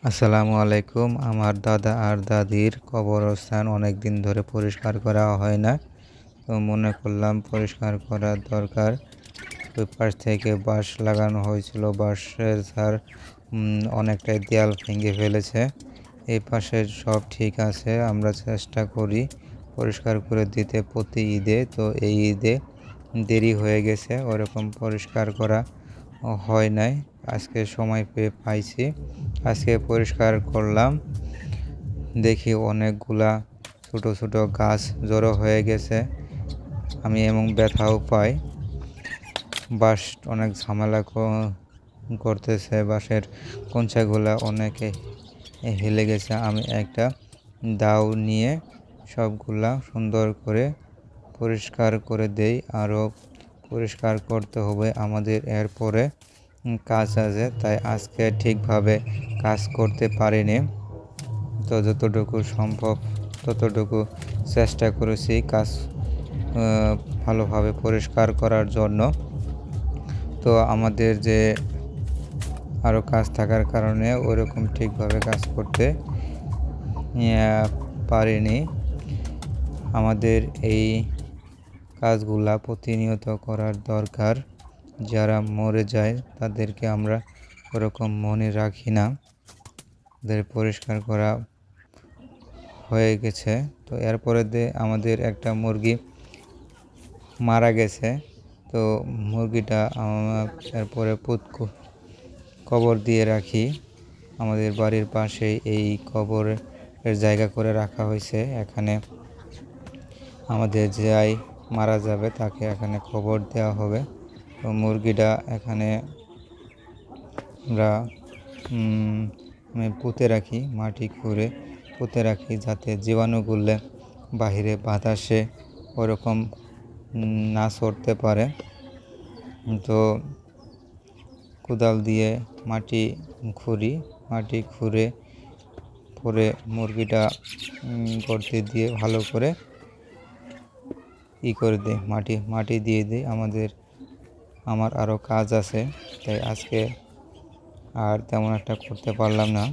আসসালামু আলাইকুম। আমার দাদা আর দাদির কবরস্থান অনেক দিন ধরে পরিষ্কার করা হয় না। তো মনে করলাম পরিষ্কার করা দরকার। ওই পাশ থেকে বাঁশ লাগানো হয়েছিল। বাঁশের ধার অনেকটাই দেয়াল ভেঙে ফেলেছে। এই পাশের সব ঠিক আছে। আমরা চেষ্টা করি পরিষ্কার করে দিতে প্রতি ঈদে। তো এই ঈদে দেরি হয়ে গেছে, ওরকম পরিষ্কার করা হয় নাই। আজকে সময় পেয়ে পাইছি, আজকে পরিষ্কার করলাম। দেখি অনেকগুলা ছোট ছোট গাছ জড়ো হয়ে গেছে। আমি এবং ব্যথাও পাই। বাঁশ অনেক ঝামেলা করতেছে, বাঁশের কঞ্চাগুলা অনেকে হেলে গেছে। আমি একটা দাও নিয়ে সবগুলা সুন্দর করে পরিষ্কার করে দেই। আরও পরিষ্কার করতে হবে আমাদের, এরপরে কাজ আছে, তাই আজকে ঠিকভাবে কাজ করতে পারিনি। তো যতটুকু সম্ভব ততটুকু চেষ্টা করেছি কাজ ভালোভাবে পরিষ্কার করার জন্য। তো আমাদের যে আরও কাজ থাকার কারণে ওরকম ঠিকভাবে কাজ করতে পারিনি। আমাদের এই কাজগুলা প্রতিনিয়ত করার দরকার। যারা মরে যায় তাদেরকে আমরা ওরকম মনে রাখি না। ওদের পরিষ্কার করা হয়ে গেছে। তো এরপরে আমাদের একটা মুরগি মারা গেছে। তো মুরগিটা এরপরে কবর দিয়ে রাখি। আমাদের বাড়ির পাশেই এই কবরের জায়গা করে রাখা হয়েছে। এখানে আমাদের যাই মারা যাবে তাকে এখানে কবর দেওয়া হবে। তো মুরগিটা এখানে আমরা পুঁতে রাখি, মাটি খুঁড়ে পুঁতে রাখি, যাতে জীবাণুগুলো বাহিরে বাতাসে ওরকম না ছড়তে পারে। তো কোদাল দিয়ে মাটি খুঁড়ে পরে মুরগিটা গর্তে দিয়ে ভালো করে করে দিই, মাটি দিয়ে দিই। আমার আরও কাজ আছে, তাই আজকে আর তেমন একটা করতে পারলাম না।